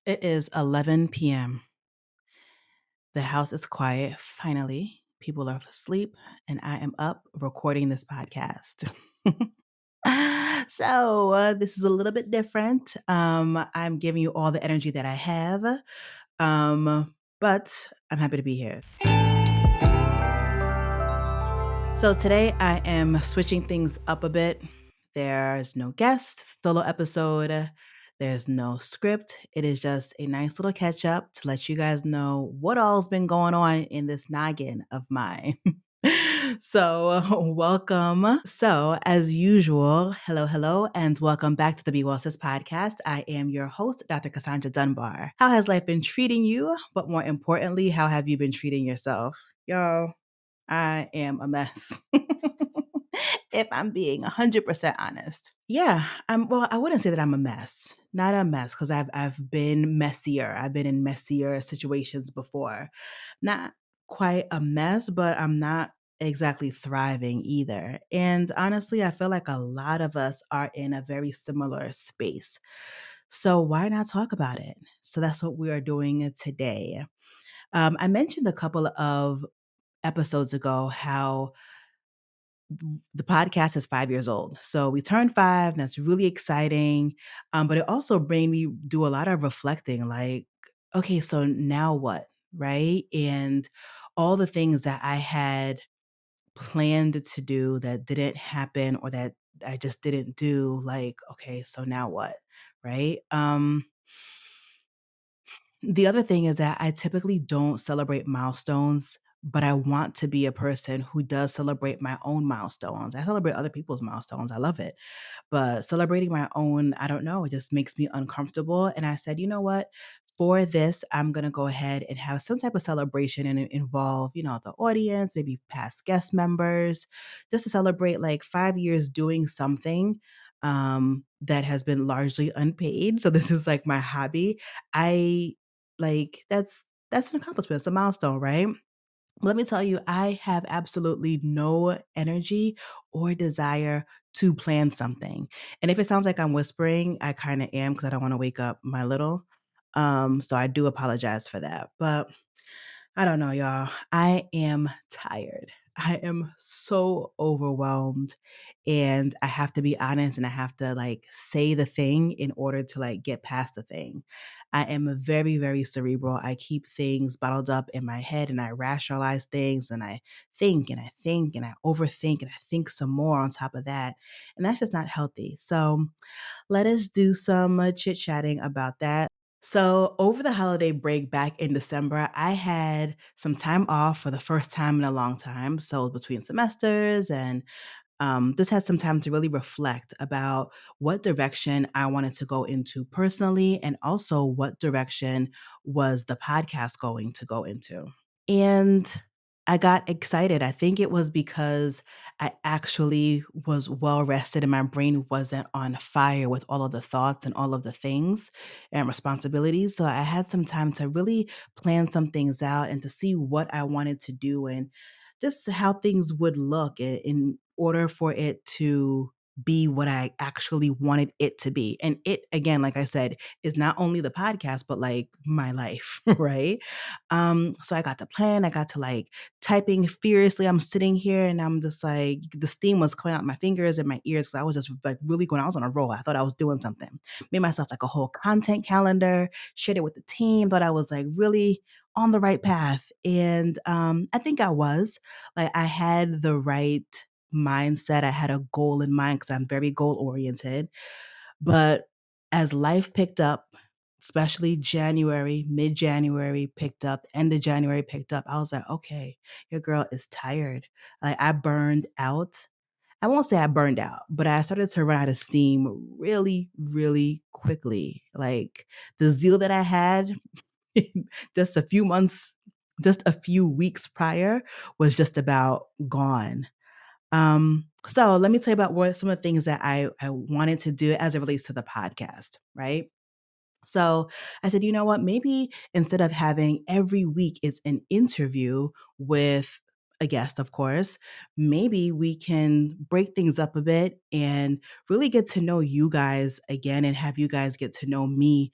It is 11 p.m. The house is quiet, finally. People are asleep, and I am up recording this podcast. This is a little bit different. I'm giving you all the energy that I have, but I'm happy to be here. So today I am switching things up a bit. There's no guest, solo episode. There's no script. It is just a nice little catch up to let you guys know what all's been going on in this noggin of mine. Welcome. So, as usual, hello, and welcome back to the Be Well Sis podcast. I am your host, Dr. Cassandra Dunbar. How has life been treating you? But more importantly, how have you been treating yourself? Y'all, I am a mess. If I'm being 100% honest. Yeah, I wouldn't say that I'm a mess. Not a mess because I've been messier. I've been in messier situations before. Not quite a mess, but I'm not exactly thriving either. And honestly, I feel like a lot of us are in a very similar space. So why not talk about it? So that's what we are doing today. I mentioned a couple of episodes ago how the podcast is 5 years old. So we turned five, and that's really exciting. But it also made me do a lot of reflecting like, okay, so now what? Right. And all the things that I had planned to do that didn't happen or that I just didn't do, like, okay, so now what? Right. The other thing is that I typically don't celebrate milestones, but I want to be a person who does celebrate my own milestones. I celebrate other people's milestones. I love it. But celebrating my own, I don't know, it just makes me uncomfortable. And I said, you know what? For this, I'm going to go ahead and have some type of celebration and involve, the audience, maybe past guest members, just to celebrate like 5 years doing something that has been largely unpaid. So this is like my hobby. I that's an accomplishment. It's a milestone, right? Let me tell you, I have absolutely no energy or desire to plan something. And if it sounds like I'm whispering, I kind of am because I don't want to wake up my little. So I do apologize for that. But I don't know, y'all. I am tired. I am so overwhelmed. And I have to be honest and I have to like say the thing in order to like get past the thing. I am very, very cerebral. I keep things bottled up in my head and I rationalize things and I think and I think and I overthink and I think some more on top of that. And that's just not healthy. So let us do some chit chatting about that. So, over the holiday break back in December, I had some time off for the first time in a long time. So, between semesters, and just had some time to really reflect about what direction I wanted to go into personally, and also what direction was the podcast going to go into. And I got excited. I think it was because I actually was well rested and my brain wasn't on fire with all of the thoughts and all of the things and responsibilities. So I had some time to really plan some things out and to see what I wanted to do and just how things would look in order for it to be what I actually wanted it to be. And it, again, like I said, is not only the podcast, but like my life, right? So I got to plan, I got to like typing furiously. I'm sitting here and I'm just like, the steam was coming out my fingers and my ears because I was just like really going, I was on a roll. I thought I was doing something. Made myself like a whole content calendar, shared it with the team, thought I was like really on the right path. And I think I was. Like I had the right mindset. I had a goal in mind because I'm very goal oriented. But as life picked up, especially January, mid January picked up, end of January picked up, I was like, okay, your girl is tired. Like I burned out. I won't say I burned out, but I started to run out of steam really, really quickly. Like the zeal that I had just a few months, just a few weeks prior was just about gone. So let me tell you about what some of the things that I wanted to do as it relates to the podcast, right? So I said, you know what? Maybe instead of having every week is an interview with a guest, of course, maybe we can break things up a bit and really get to know you guys again and have you guys get to know me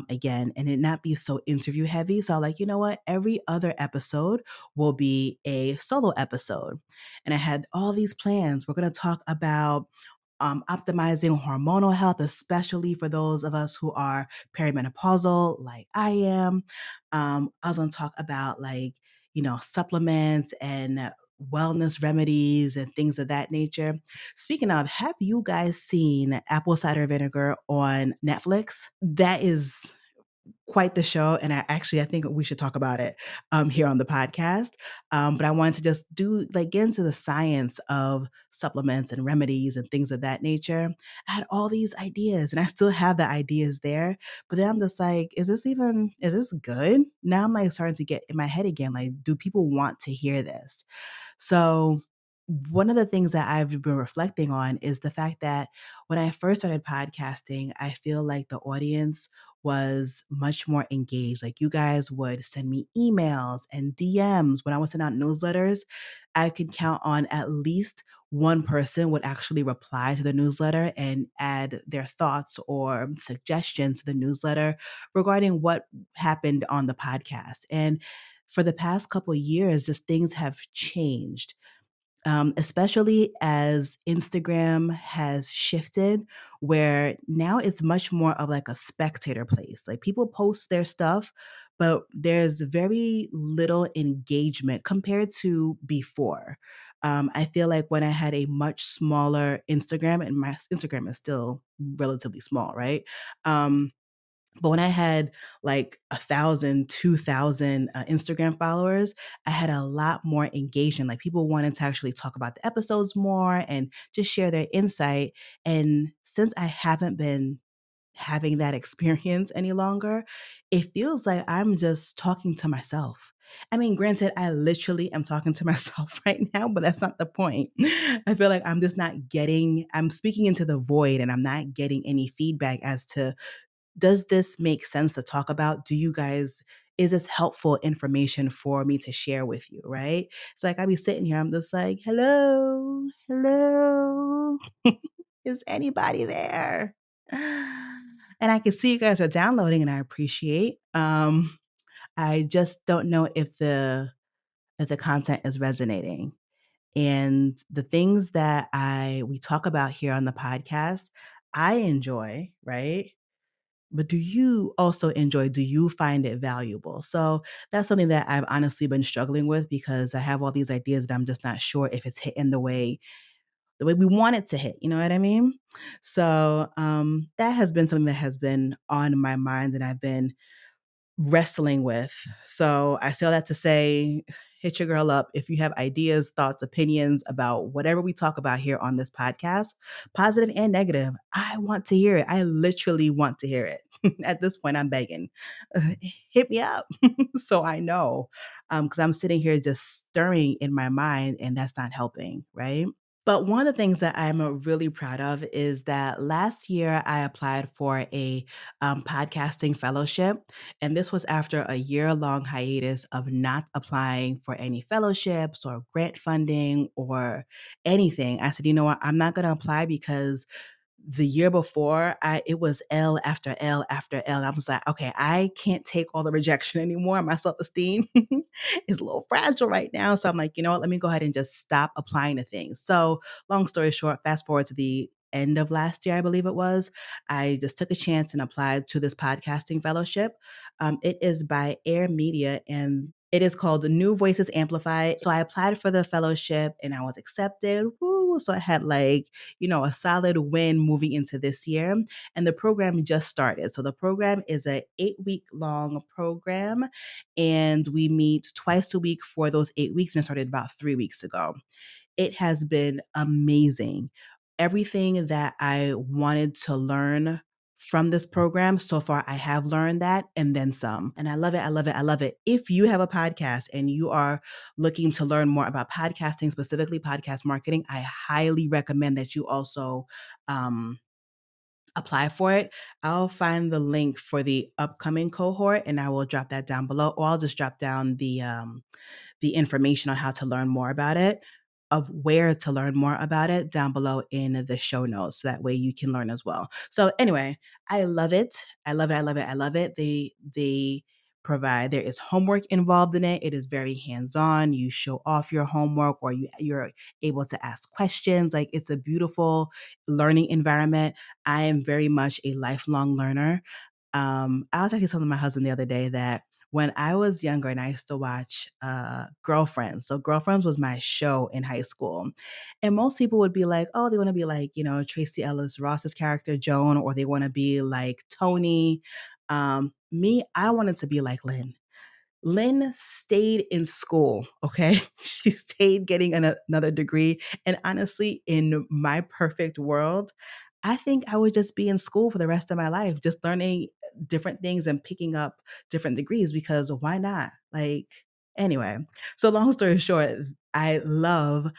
again and it not be so interview heavy. So, like, you know what? Every other episode will be a solo episode. And I had all these plans. We're going to talk about optimizing hormonal health, especially for those of us who are perimenopausal, like I am. I was going to talk about like, supplements and wellness remedies and things of that nature. Speaking of, have you guys seen Apple Cider Vinegar on Netflix? That is quite the show, and I think we should talk about it here on the podcast. But I wanted to just get into the science of supplements and remedies and things of that nature. I had all these ideas, and I still have the ideas there. But then I'm just like, is this good? Now I'm like starting to get in my head again. Like, do people want to hear this? So, one of the things that I've been reflecting on is the fact that when I first started podcasting, I feel like the audience was much more engaged. Like, you guys would send me emails and DMs when I was sending out newsletters. I could count on at least one person would actually reply to the newsletter and add their thoughts or suggestions to the newsletter regarding what happened on the podcast. And for the past couple of years, just things have changed, especially as Instagram has shifted, where now it's much more of like a spectator place. Like, people post their stuff, but there's very little engagement compared to before. I feel like when I had a much smaller Instagram, and my Instagram is still relatively small, right? Um, but when I had like 1,000, 2,000 Instagram followers, I had a lot more engagement. Like, people wanted to actually talk about the episodes more and just share their insight. And since I haven't been having that experience any longer, it feels like I'm just talking to myself. I mean, granted, I literally am talking to myself right now, but that's not the point. I feel like I'm speaking into the void and I'm not getting any feedback as to, does this make sense to talk about? Is this helpful information for me to share with you? Right? It's like I be sitting here, I'm just like, hello, hello, is anybody there? And I can see you guys are downloading and I appreciate. I just don't know if the content is resonating. And the things that I we talk about here on the podcast, I enjoy, right? But do you find it valuable? So that's something that I've honestly been struggling with because I have all these ideas that I'm just not sure if it's hitting the way we want it to hit. You know what I mean? So that has been something that has been on my mind and I've been wrestling with. So I say all that to say, hit your girl up if you have ideas, thoughts, opinions about whatever we talk about here on this podcast, positive and negative. I want to hear it. I literally want to hear it. At this point, I'm begging. Hit me up so I know. Because I'm sitting here just stirring in my mind and that's not helping, right? But one of the things that I'm really proud of is that last year I applied for a podcasting fellowship. And this was after a year long hiatus of not applying for any fellowships or grant funding or anything. I said, you know what? I'm not going to apply because the year before, it was L after L after L. I was like, okay, I can't take all the rejection anymore. My self esteem is a little fragile right now. So I'm like, you know what? Let me go ahead and just stop applying to things. So, long story short, fast forward to the end of last year, I believe it was, I just took a chance and applied to this podcasting fellowship. It is by Air Media and it is called New Voices Amplified. So I applied for the fellowship and I was accepted. Woo! So I had a solid win moving into this year. And the program just started. So the program is a 8-week long program and we meet twice a week for those 8 weeks and it started about 3 weeks ago. It has been amazing. Everything that I wanted to learn from this program so far, I have learned that and then some. And I love it. I love it. I love it. If you have a podcast and you are looking to learn more about podcasting, specifically podcast marketing, I highly recommend that you also um, apply for it. I'll find the link for the upcoming cohort and I will drop that down below, or I'll just drop down the information on how to learn more about it, of where to learn more about it down below in the show notes. So that way you can learn as well. So anyway, I love it. I love it. I love it. I love it. They provide, there is homework involved in it. It is very hands-on. You show off your homework, or you're able to ask questions. Like, it's a beautiful learning environment. I am very much a lifelong learner. I was actually telling my husband the other day that when I was younger and I used to watch Girlfriends. So Girlfriends was my show in high school. And most people would be like, oh, they want to be like, Tracy Ellis Ross's character, Joan, or they want to be like Tony. Me, I wanted to be like Lynn. Lynn stayed in school, okay? She stayed getting another degree. And honestly, in my perfect world, I think I would just be in school for the rest of my life, just learning different things and picking up different degrees, because why not? Like, anyway, so long story short, I love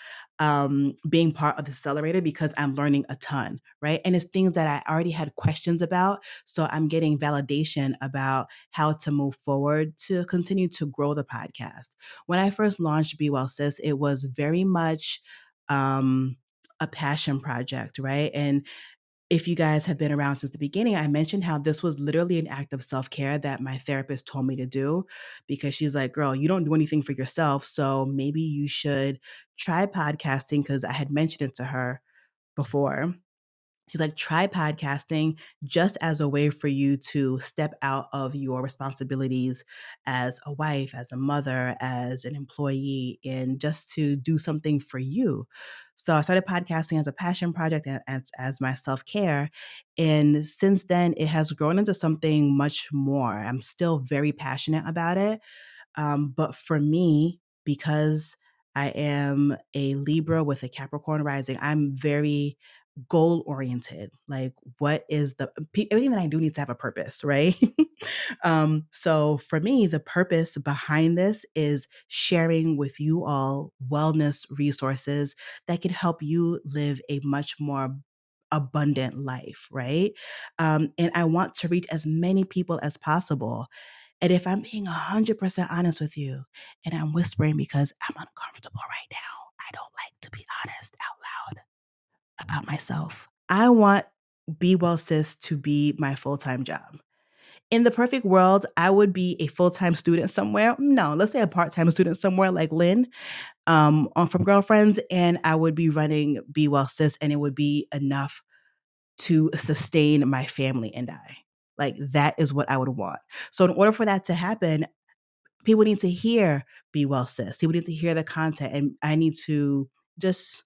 being part of the accelerator because I'm learning a ton, right? And it's things that I already had questions about. So I'm getting validation about how to move forward to continue to grow the podcast. When I first launched Be Well Sis, it was very much a passion project, right? And if you guys have been around since the beginning, I mentioned how this was literally an act of self care that my therapist told me to do, because she's like, girl, you don't do anything for yourself. So maybe you should try podcasting, because I had mentioned it to her before. He's like, try podcasting just as a way for you to step out of your responsibilities as a wife, as a mother, as an employee, and just to do something for you. So I started podcasting as a passion project and as my self care. And since then, it has grown into something much more. I'm still very passionate about it. But for me, because I am a Libra with a Capricorn rising, I'm very goal oriented. Like, what is everything that I do needs to have a purpose, right? So for me, the purpose behind this is sharing with you all wellness resources that can help you live a much more abundant life, right? And I want to reach as many people as possible. And if I'm being 100% honest with you, and I'm whispering because I'm uncomfortable right now, I don't like to be honest out loud about myself. I want Be Well Sis to be my full-time job. In the perfect world, I would be a full-time student somewhere. No, let's say a part-time student somewhere like Lynn from Girlfriends, and I would be running Be Well Sis, and it would be enough to sustain my family and I. Like, that is what I would want. So in order for that to happen, people need to hear Be Well Sis. People need to hear the content, and I need to just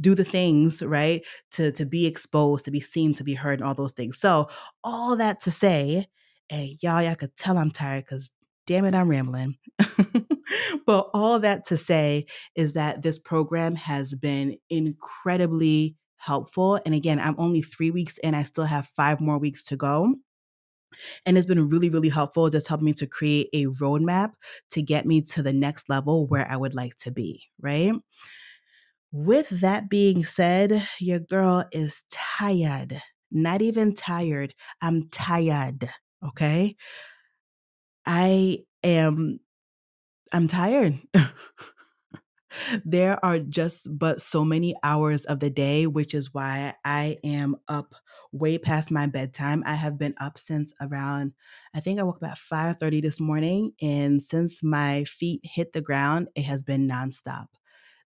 do the things, right? To be exposed, to be seen, to be heard, and all those things. So all that to say, hey, y'all could tell I'm tired because damn it, I'm rambling. But all that to say is that this program has been incredibly helpful. And again, I'm only 3 weeks in. I still have 5 more weeks to go. And it's been really, really helpful, just helping me to create a roadmap to get me to the next level where I would like to be, right? With that being said, your girl is tired. Not even tired. I'm tired. Okay. I am, I'm tired. There are just but so many hours of the day, which is why I am up way past my bedtime. I have been up since around, I think I woke up at 5:30 this morning, and since my feet hit the ground, it has been nonstop.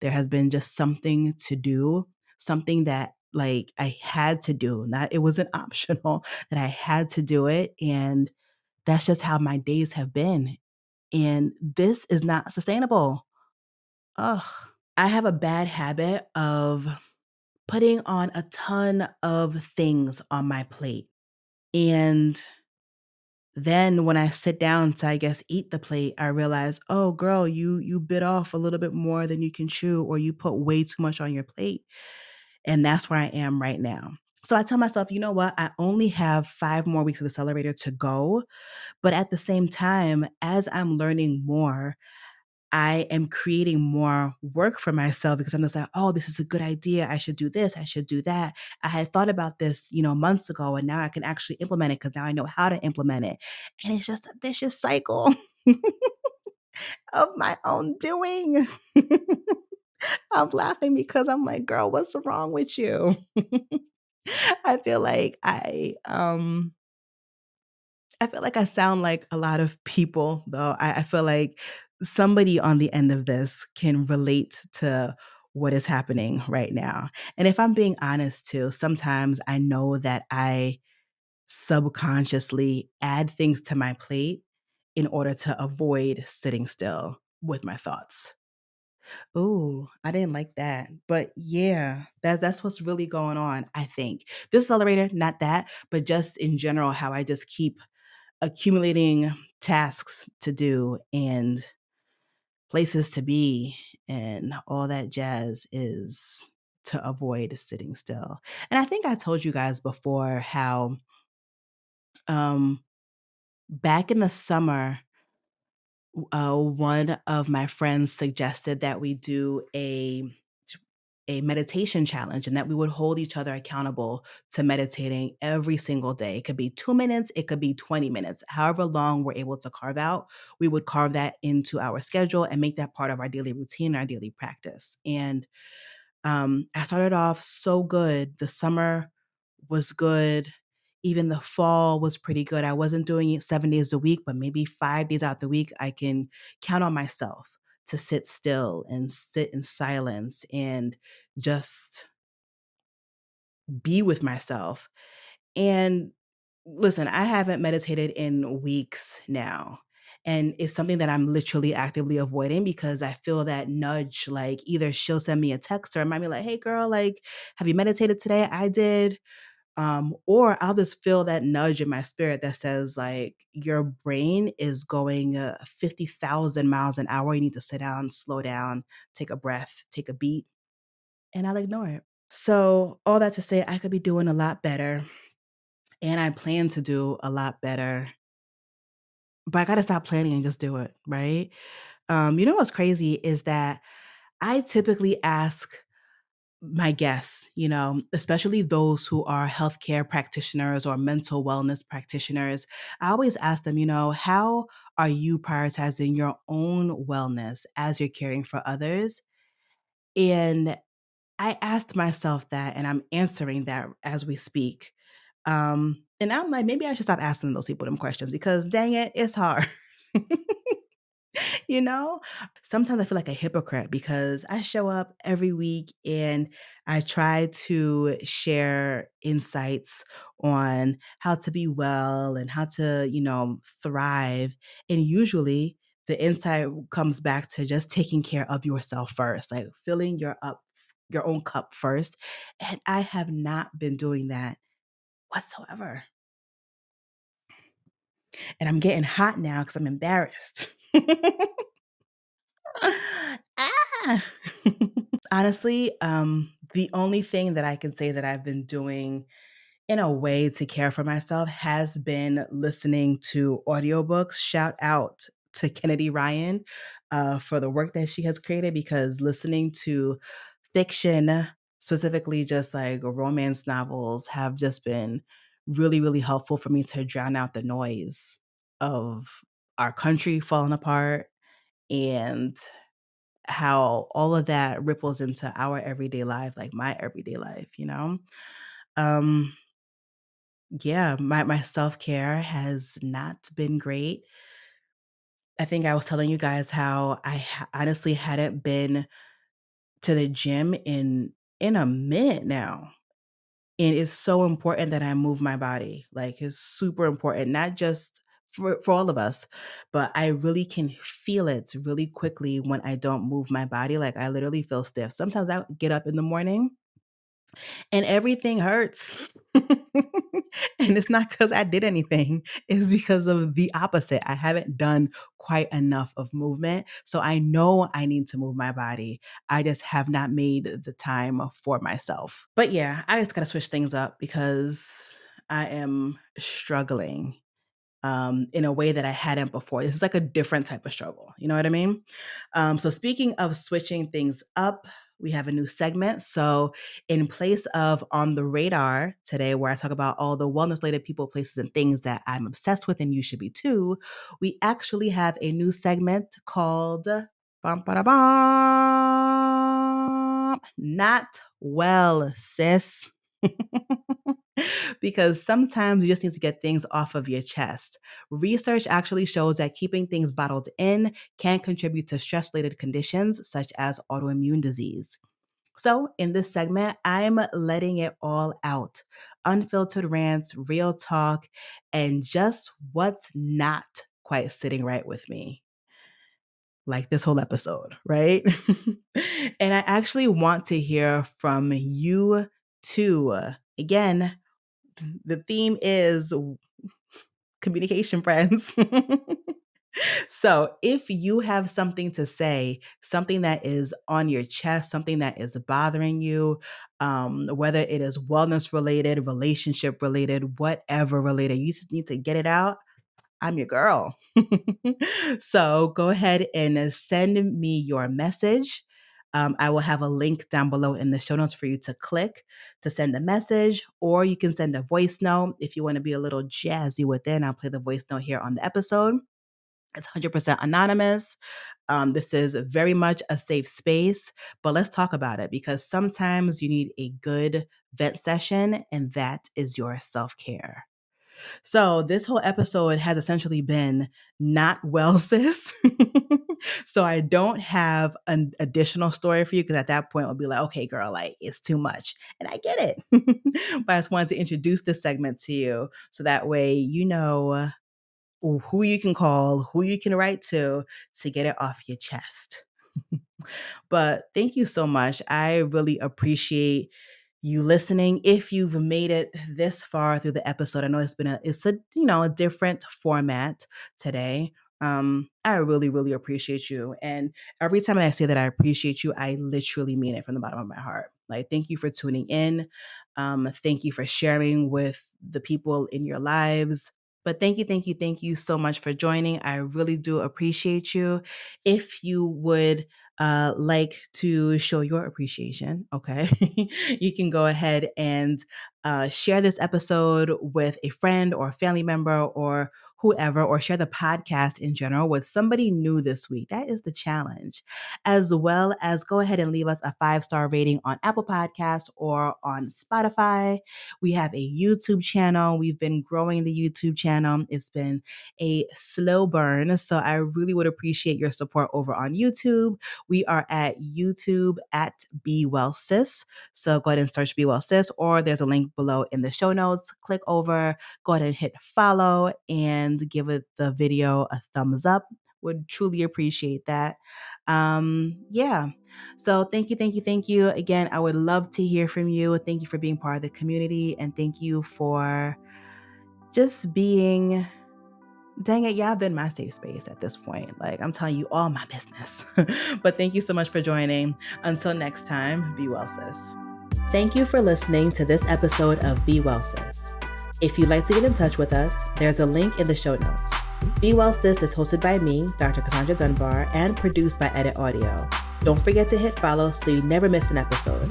There has been just something to do, something that like I had to do. Not, it wasn't optional, that I had to do it, and that's just how my days have been. And this is not sustainable. Ugh. I have a bad habit of putting on a ton of things on my plate. And then when I sit down to, I guess, eat the plate, I realize, oh girl, you bit off a little bit more than you can chew, or you put way too much on your plate. And that's where I am right now. So I tell myself, you know what? I only have 5 more weeks of the accelerator to go. But at the same time, as I'm learning more, I am creating more work for myself, because I'm just like, oh, this is a good idea. I should do this. I should do that. I had thought about this, months ago, and now I can actually implement it because now I know how to implement it. And it's just a vicious cycle. of my own doing. I'm laughing because I'm like, girl, what's wrong with you? I feel like I feel like I sound like a lot of people, though. I feel like somebody on the end of this can relate to what is happening right now. And if I'm being honest too, sometimes I know that I subconsciously add things to my plate in order to avoid sitting still with my thoughts. Ooh, I didn't like that. But yeah, that's what's really going on, I think. This accelerator, not that, but just in general, how I just keep accumulating tasks to do and places to be and all that jazz is to avoid sitting still. And I think I told you guys before how um back in the summer, one of my friends suggested that we do a meditation challenge and that we would hold each other accountable to meditating every single day. It could be 2 minutes, it could be 20 minutes, however long we're able to carve out. We would carve that into our schedule and make that part of our daily routine, our daily practice. And I started off so good. The summer was good. Even the fall was pretty good. I wasn't doing it 7 days a week, but maybe 5 days out the week, I can count on myself to sit still and sit in silence and just be with myself. And listen, I haven't meditated in weeks now. And it's something that I'm literally actively avoiding because I feel that nudge, like either she'll send me a text or remind me, like, hey girl, like, have you meditated today? I did. Or I'll just feel that nudge in my spirit that says, like, your brain is going 50,000 miles an hour. You need to sit down, slow down, take a breath, take a beat. And I'll ignore it. So, all that to say, I could be doing a lot better. And I plan to do a lot better, but I gotta stop planning and just do it, right? You know what's crazy is that I typically ask my guests, especially those who are healthcare practitioners or mental wellness practitioners, I always ask them, how are you prioritizing your own wellness as you're caring for others? And I asked myself that, and I'm answering that as we speak. And I'm like, maybe I should stop asking those people them questions because dang it, it's hard. you know? Sometimes I feel like a hypocrite because I show up every week and I try to share insights on how to be well and how to, thrive. And usually the insight comes back to just taking care of yourself first, like filling your own cup first. And I have not been doing that whatsoever. And I'm getting hot now because I'm embarrassed. ah! Honestly, the only thing that I can say that I've been doing in a way to care for myself has been listening to audiobooks. Shout out to Kennedy Ryan for the work that she has created because listening to fiction, specifically just like romance novels, have just been really, really helpful for me to drown out the noise of our country falling apart and how all of that ripples into our everyday life, like my everyday life. Um, yeah, my self-care has not been great. I think I was telling you guys how honestly hadn't been to the gym in a minute now. And it's so important that I move my body. Like it's super important, not just for all of us, but I really can feel it really quickly when I don't move my body. Like I literally feel stiff. Sometimes I get up in the morning and everything hurts. And it's not because I did anything, it's because of the opposite. I haven't done quite enough of movement. So I know I need to move my body. I just have not made the time for myself. But yeah, I just got to switch things up because I am struggling in a way that I hadn't before. This is like a different type of struggle. You know what I mean? So, speaking of switching things up, we have a new segment. So in place of On the Radar today, where I talk about all the wellness-related people, places, and things that I'm obsessed with and you should be too, we actually have a new segment called Bum, ba, da, bum, Not Well, Sis. Because sometimes you just need to get things off of your chest. Research actually shows that keeping things bottled in can contribute to stress-related conditions such as autoimmune disease. So, in this segment, I'm letting it all out. Unfiltered rants, real talk, and just what's not quite sitting right with me. Like this whole episode, right? And I actually want to hear from you too. Again, the theme is communication, friends. So, if you have something to say, something that is on your chest, something that is bothering you, whether it is wellness related, relationship related, whatever related, you just need to get it out. I'm your girl. So, go ahead and send me your message. I will have a link down below in the show notes for you to click to send a message, or you can send a voice note if you want to be a little jazzy with it. And I'll play the voice note here on the episode. It's 100% anonymous. This is very much a safe space, but let's talk about it because sometimes you need a good vent session, and that is your self care. So, this whole episode has essentially been not well, sis. So, I don't have an additional story for you because at that point, I'll be like, okay, girl, like it's too much. And I get it. But I just wanted to introduce this segment to you so that way you know who you can call, who you can write to get it off your chest. But thank you so much. I really appreciate you listening. If you've made it this far through the episode, I know it's a a different format today. I really, really appreciate you. And every time I say that I appreciate you, I literally mean it from the bottom of my heart. Like, thank you for tuning in. Thank you for sharing with the people in your lives. But thank you so much for joining. I really do appreciate you. If you would like to show your appreciation, okay, you can go ahead and share this episode with a friend or family member or whoever, or share the podcast in general with somebody new this week. That is the challenge. As well as go ahead and leave us a 5-star rating on Apple Podcasts or on Spotify. We have a YouTube channel. We've been growing the YouTube channel. It's been a slow burn. So I really would appreciate your support over on YouTube. We are at YouTube at Be Well Sis. So go ahead and search Be Well Sis, or there's a link below in the show notes. Click over, go ahead and hit follow, and give it the video a thumbs up. Would truly appreciate that. Yeah. So thank you. Again, I would love to hear from you. Thank you for being part of the community, and thank you for just being, dang it, y'all been my safe space at this point. Like, I'm telling you all my business. But thank you so much for joining. Until next time, be well, sis. Thank you for listening to this episode of Be Well, Sis. If you'd like to get in touch with us, there's a link in the show notes. Be Well, Sis is hosted by me, Dr. Cassandra Dunbar, and produced by Edit Audio. Don't forget to hit follow so you never miss an episode.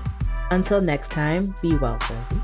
Until next time, be well, sis.